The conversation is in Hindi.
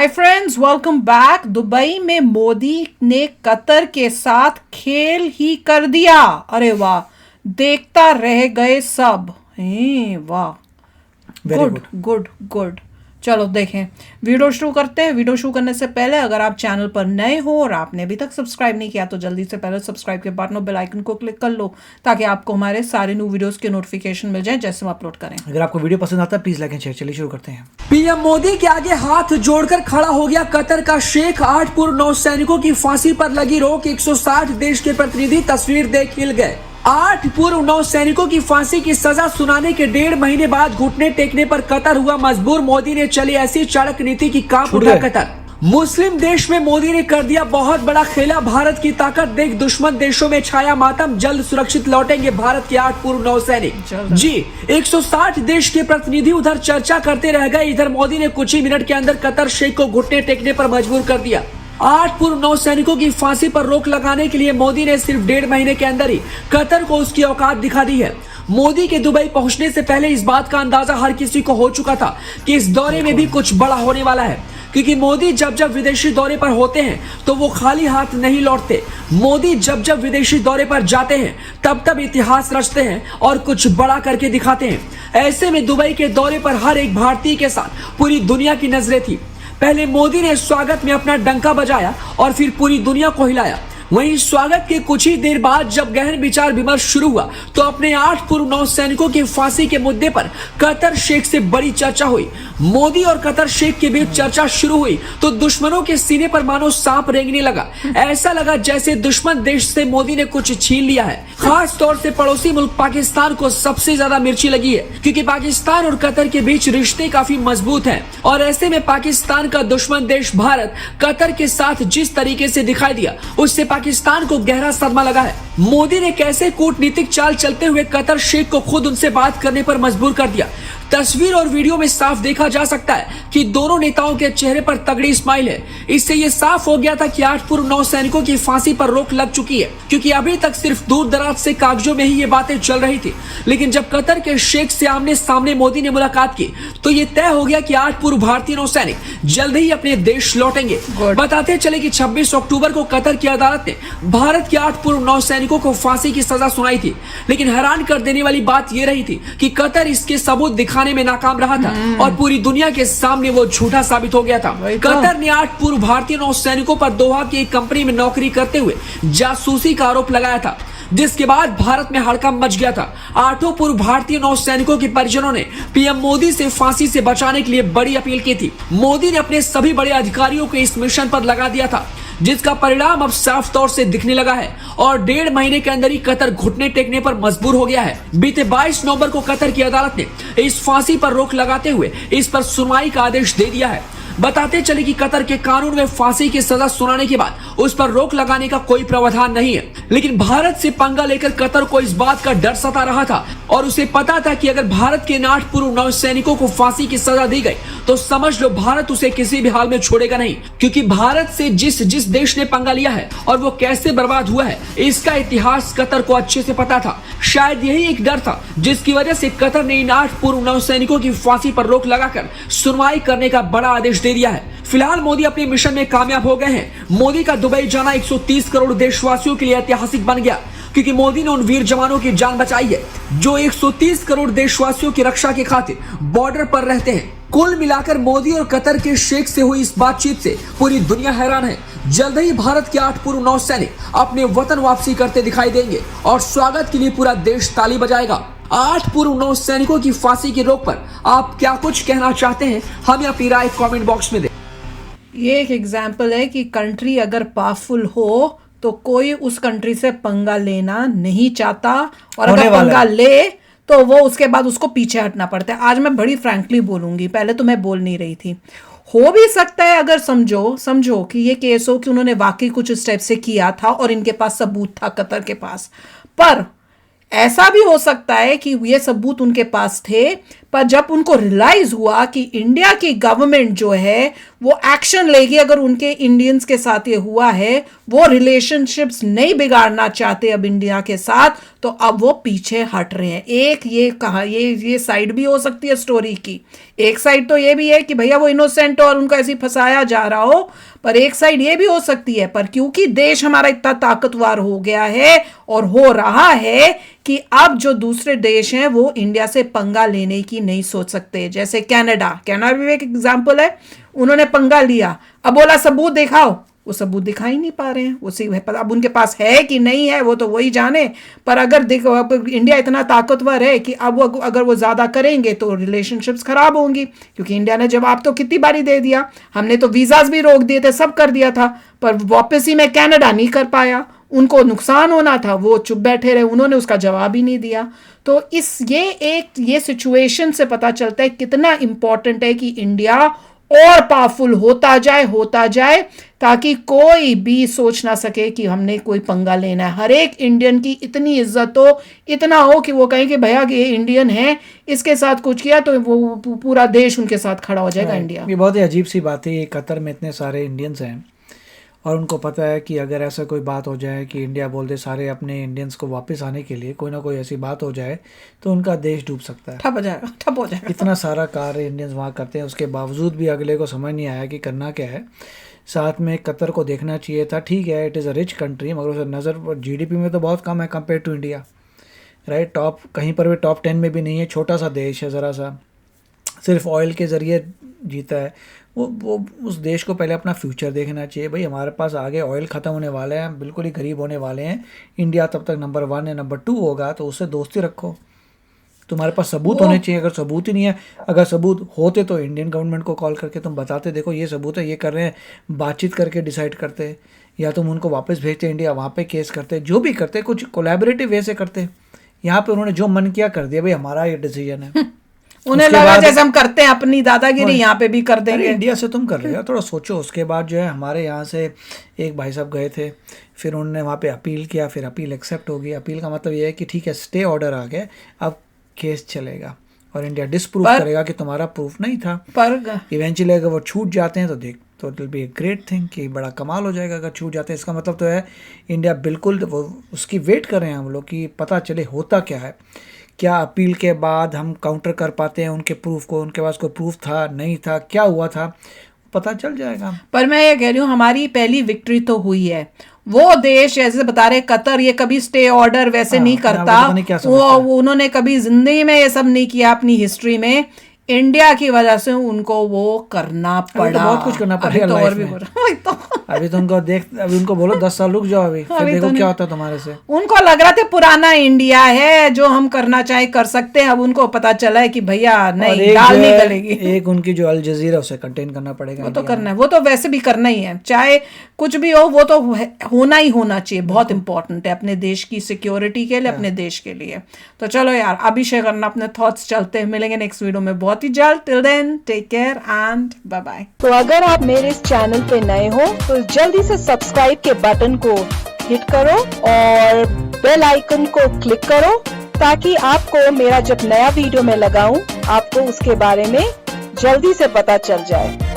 Hi friends, welcome back. Dubai में मोदी ने कतर के साथ खेल ही कर दिया। अरे वाह, देखता रह गए सब। वाह, गुड गुड गुड। चलो देखें, वीडियो शुरू करते हैं। वीडियो शुरू करने से पहले अगर आप चैनल पर नए हो और आपने अभी तक सब्सक्राइब नहीं किया तो जल्दी से पहले सब्सक्राइब के बटन और बेल आइकन को क्लिक कर लो ताकि आपको हमारे सारे न्यू वीडियोस के नोटिफिकेशन मिल जाए जैसे हम अपलोड करें। अगर आपको वीडियो पसंद आता है प्लीज लाइक एंड शेयर। चलिए शुरू करते हैं। पीएम मोदी के आगे हाथ जोड़कर खड़ा हो गया कतर का शेख। 8 पूर्व नौसैनिकों की फांसी पर लगी रोक। 160 देश के प्रतिनिधि तस्वीर देख हिल गए। 8 पूर्व नौसैनिकों की फांसी की सजा सुनाने के 1.5 महीने बाद घुटने टेकने पर कतर हुआ मजबूर। मोदी ने चली ऐसी चाणक्य नीति की कांप उठा कतर। मुस्लिम देश में मोदी ने कर दिया बहुत बड़ा खेला। भारत की ताकत देख दुश्मन देशों में छाया मातम। जल्द सुरक्षित लौटेंगे भारत के 8 पूर्व नौसैनिक। जी, 160 देश के प्रतिनिधि उधर चर्चा करते रह गए, इधर मोदी ने कुछ ही मिनट के अंदर कतर शेख को घुटने टेकने पर मजबूर कर दिया। 8 पूर्व नौसैनिकों की फांसी पर रोक लगाने के लिए मोदी ने सिर्फ 1.5 महीने के अंदर ही कतर को उसकी औकात दिखा दी है। मोदी के दुबई पहुंचने से पहले इस बात का अंदाजा हर किसी को हो चुका था कि इस दौरे में भी कुछ बड़ा होने वाला है, क्योंकि मोदी जब जब विदेशी दौरे पर होते हैं तो वो खाली हाथ नहीं लौटते। मोदी जब जब विदेशी दौरे पर जाते हैं तब तब इतिहास रचते हैं और कुछ बड़ा करके दिखाते हैं। ऐसे में दुबई के दौरे पर हर एक भारतीय के साथ पूरी दुनिया की नजरें थी। पहले मोदी ने स्वागत में अपना डंका बजाया और फिर पूरी दुनिया को हिलाया। वहीं स्वागत के कुछ ही देर बाद जब गहन विचार विमर्श शुरू हुआ तो अपने 8 पूर्व नौसैनिकों की फांसी के मुद्दे पर कतर शेख से बड़ी चर्चा हुई। मोदी और कतर शेख के बीच चर्चा शुरू हुई तो दुश्मनों के सीने पर मानो सांप रेंगने लगा। ऐसा लगा जैसे दुश्मन देश से मोदी ने कुछ छीन लिया है। खास तौर से पड़ोसी मुल्क पाकिस्तान को सबसे ज्यादा मिर्ची लगी है, क्योंकि पाकिस्तान और कतर के बीच रिश्ते काफी मजबूत हैं और ऐसे में पाकिस्तान का दुश्मन देश भारत कतर के साथ जिस तरीके से दिखाई दिया उससे पाकिस्तान को गहरा सदमा लगा है। मोदी ने कैसे कूटनीतिक चाल चलते हुए कतर शेख को खुद उनसे बात करने पर मजबूर कर दिया। तस्वीर और वीडियो में साफ देखा जा सकता है कि दोनों नेताओं के चेहरे पर तगड़ी स्माइल है। इससे ये साफ हो गया था कि 8 पूर्व नौसैनिकों की फांसी पर रोक लग चुकी है, क्योंकि अभी तक सिर्फ दूर दराज से कागजों में ही ये बातें चल रही थी। लेकिन जब कतर के शेख से आमने सामने मोदी ने मुलाकात की तो ये तय हो गया कि 8 पूर्व भारतीय नौसैनिक जल्द ही अपने देश लौटेंगे। बताते चले कि 26 अक्टूबर को कतर की अदालत ने भारत के 8 पूर्व नौसैनिकों को फांसी की सजा सुनाई थी। लेकिन हैरान कर देने वाली बात यह रही थी कि कतर इसके सबूत दिखाने में नाकाम रहा था और पूरी दुनिया के सामने वो झूठा साबित हो गया था। कतर ने 8 पूर्व भारतीय नौसैनिकों पर दोहा की एक कंपनी में नौकरी करते हुए जासूसी का आरोप लगाया था, जिसके बाद भारत में हड़कंप मच गया था। 8 पूर्व भारतीय नौसैनिकों के परिजनों ने पीएम मोदी से फांसी से बचाने के लिए बड़ी अपील की थी। मोदी ने अपने सभी बड़े अधिकारियों को इस मिशन पर लगा दिया था, जिसका परिणाम अब साफ तौर से दिखने लगा है और 1.5 महीने के अंदर ही कतर घुटने टेकने पर मजबूर हो गया है। बीते 22 नवंबर को कतर की अदालत ने इस फांसी पर रोक लगाते हुए इस पर सुनवाई का आदेश दे दिया है। बताते चले कि कतर के कानून में फांसी की सजा सुनाने के बाद उस पर रोक लगाने का कोई प्रावधान नहीं है, लेकिन भारत से पंगा लेकर कतर को इस बात का डर सता रहा था और उसे पता था कि अगर भारत के 8 पूर्व नौसैनिकों को फांसी की सजा दी गई तो समझ लो भारत उसे किसी भी हाल में छोड़ेगा नहीं, क्योंकि भारत से जिस देश ने पंगा लिया है और वो कैसे बर्बाद हुआ है इसका इतिहास कतर को अच्छे से पता था। शायद यही एक डर था जिसकी वजह से कतर ने इन 8 पूर्व नौसैनिकों की फांसी पर रोक लगाकर सुनवाई करने का बड़ा आदेश दे दिया है। फिलहाल मोदी अपने मिशन में कामयाब हो गए हैं। मोदी का दुबई जाना 130 करोड़ देशवासियों के लिए ऐतिहासिक बन गया, क्योंकि मोदी ने उन वीर जवानों की जान बचाई है जो 130 करोड़ देशवासियों की रक्षा के खातिर बॉर्डर पर रहते हैं। कुल मिलाकर मोदी और कतर के शेख से हुई इस बातचीत से पूरी दुनिया हैरान है। जल्द ही भारत के 8 पूर्व नौसैनिक अपने वतन वापसी करते दिखाई देंगे और स्वागत के लिए पूरा देश ताली बजाएगा। 8 पूर्व नौसैनिकों की फांसी की रोक पर आप क्या कुछ कहना चाहते हैं, हमें अपनी राय कमेंट बॉक्स में दें। ये एक एग्जाम्पल है कि कंट्री अगर पावरफुल हो तो कोई उस कंट्री से पंगा लेना नहीं चाहता, और अगर पंगा ले तो वो उसके बाद उसको पीछे हटना पड़ता है। आज मैं बड़ी फ्रैंकली बोलूंगी, पहले तो मैं बोल नहीं रही थी। हो भी सकता है अगर समझो कि ये केस हो कि उन्होंने वाकई कुछ स्टेप से किया था और इनके पास सबूत था कतर के पास, पर ऐसा भी हो सकता है कि ये सबूत उनके पास थे, पर जब उनको रियलाइज हुआ कि इंडिया की गवर्नमेंट जो है वो एक्शन लेगी अगर उनके इंडियंस के साथ ये हुआ है, वो रिलेशनशिप्स नहीं बिगाड़ना चाहते अब इंडिया के साथ, तो अब वो पीछे हट रहे हैं। एक ये कहा, ये साइड भी हो सकती है स्टोरी की। एक साइड तो ये भी है कि भैया वो इनोसेंट और उनको ऐसे फंसाया जा रहा हो, पर एक साइड ये भी हो सकती है, पर क्योंकि देश हमारा इतना ताकतवर हो गया है और हो रहा है कि अब जो दूसरे देश हैं वो इंडिया से पंगा लेने की नहीं सोच सकते। जैसे कनाडा भी एक एग्जांपल है, उन्होंने पंगा लिया, अब बोला सबूत दिखाओ, वो सबूत दिखा ही नहीं पा रहे हैं। उसी अब उनके पास है कि नहीं है वो तो वही जाने, पर अगर देखो अब इंडिया इतना ताकतवर है कि अब वो अगर वो ज़्यादा करेंगे तो रिलेशनशिप्स खराब होंगी, क्योंकि इंडिया ने जवाब तो कितनी बारी दे दिया, हमने तो वीज़ाज भी रोक दिए थे, सब कर दिया था, पर वापसी में कनाडा नहीं कर पाया, उनको नुकसान होना था, वो चुप बैठे रहे, उन्होंने उसका जवाब ही नहीं दिया। तो ये सिचुएशन से पता चलता है कितना इंपॉर्टेंट है कि इंडिया और पावरफुल होता जाए ताकि कोई भी सोच ना सके कि हमने कोई पंगा लेना है। हर एक इंडियन की इतनी इज्जत हो, इतना हो कि वो कहें कि भैया ये इंडियन है, इसके साथ कुछ किया तो वो पूरा देश उनके साथ खड़ा हो जाएगा। इंडिया ये बहुत ही अजीब सी बात है, कतर में इतने सारे इंडियंस हैं और उनको पता है कि अगर ऐसा कोई बात हो जाए कि इंडिया बोल दे सारे अपने इंडियंस को वापस आने के लिए, कोई ना कोई ऐसी बात हो जाए तो उनका देश डूब सकता है, ठप हो जाएगा। इतना सारा कार्य इंडियंस वहाँ करते हैं, उसके बावजूद भी अगले को समझ नहीं आया कि करना क्या है। साथ में कतर को देखना चाहिए था, ठीक है it is a rich country, मगर उसे नज़र जीडीपी में तो बहुत कम है कंपेयर टू इंडिया, राइट। कहीं पर भी टॉप 10 में भी नहीं है, छोटा सा देश है, ज़रा सा सिर्फ ऑयल के ज़रिए जीता है। वो उस देश को पहले अपना फ्यूचर देखना चाहिए। भाई हमारे पास आगे ऑयल ख़त्म होने वाले हैं, बिल्कुल ही गरीब होने वाले हैं, इंडिया तब तक नंबर 1 या नंबर 2 होगा, तो उससे दोस्ती रखो। तुम्हारे पास सबूत होने चाहिए, अगर सबूत ही नहीं है, अगर सबूत होते तो इंडियन गवर्नमेंट को कॉल करके तुम बताते, देखो ये सबूत है, ये कर रहे हैं, बातचीत करके डिसाइड करते, या तुम उनको वापस भेजते इंडिया, वहाँ पे केस करते, जो भी करते कुछ कोलैबोरेटिव वे से करते। यहाँ पे उन्होंने जो मन किया कर दिया, भाई हमारा ये डिसीजन है। उन्हें लगा जैसे हम करते हैं अपनी दादागिरी, यहाँ पे भी कर देंगे। इंडिया से तुम कर रहे हो, थोड़ा सोचो। उसके बाद जो है हमारे यहाँ से एक भाई साहब गए थे, फिर उन्होंने वहाँ पे अपील किया, फिर अपील एक्सेप्ट हो गई। अपील का मतलब ये है कि ठीक है स्टे ऑर्डर आ गया, अब केस चलेगा और इंडिया डिसप्रूव करेगा कि तुम्हारा प्रूफ नहीं था। पर इवेंचुअली अगर वो छूट जाते हैं तो it will be a great thing, कि बड़ा कमाल हो जाएगा अगर छूट जाते हैं। इसका मतलब तो है इंडिया बिल्कुल उसकी वेट कर रहे हैं हम लोग कि पता चले होता क्या है, क्या अपील के बाद हम काउंटर कर पाते हैं उनके प्रूफ को, उनके पास कोई प्रूफ था नहीं था, क्या हुआ था, पता चल जाएगा। पर मैं ये कह रही हूँ हमारी पहली विक्ट्री तो हुई है। वो देश जैसे बता रहे कतर, ये कभी स्टे ऑर्डर वैसे नहीं करता, वो उन्होंने कभी जिंदगी में ये सब नहीं किया अपनी हिस्ट्री में। इंडिया की वजह से उनको वो करना पड़ा, तो बहुत कुछ करना पड़ेगा लाइफ में। अभी तो उनको बोलो 10 साल रुक जाओ, अभी फिर देखो क्या होता है तुम्हारे से। उनको लग रहा था पुराना इंडिया है, जो हम करना चाहे कर सकते हैं, अब उनको पता चला है कि भैया नहीं, दाल नहीं गलेगी। एक उनकी जो अल जजीरा उसे कंटेन करना पड़ेगा, वो तो करना है, वो तो वैसे भी करना ही है, चाहे कुछ भी हो, वो तो होना ही होना चाहिए, बहुत इंपॉर्टेंट है अपने देश की सिक्योरिटी के लिए, अपने देश के लिए। तो चलो यार, अभी शेयर करना अपने थॉट्स, चलते हैं, मिलेंगे नेक्स्ट वीडियो में बहुत ही जल्द। Till then take care and bye bye. तो अगर आप मेरे इस चैनल पे नए हो तो जल्दी से सब्सक्राइब के बटन को हिट करो और बेल आइकन को क्लिक करो, ताकि आपको मेरा जब नया वीडियो मैं लगाऊं आपको उसके बारे में जल्दी से पता चल जाए।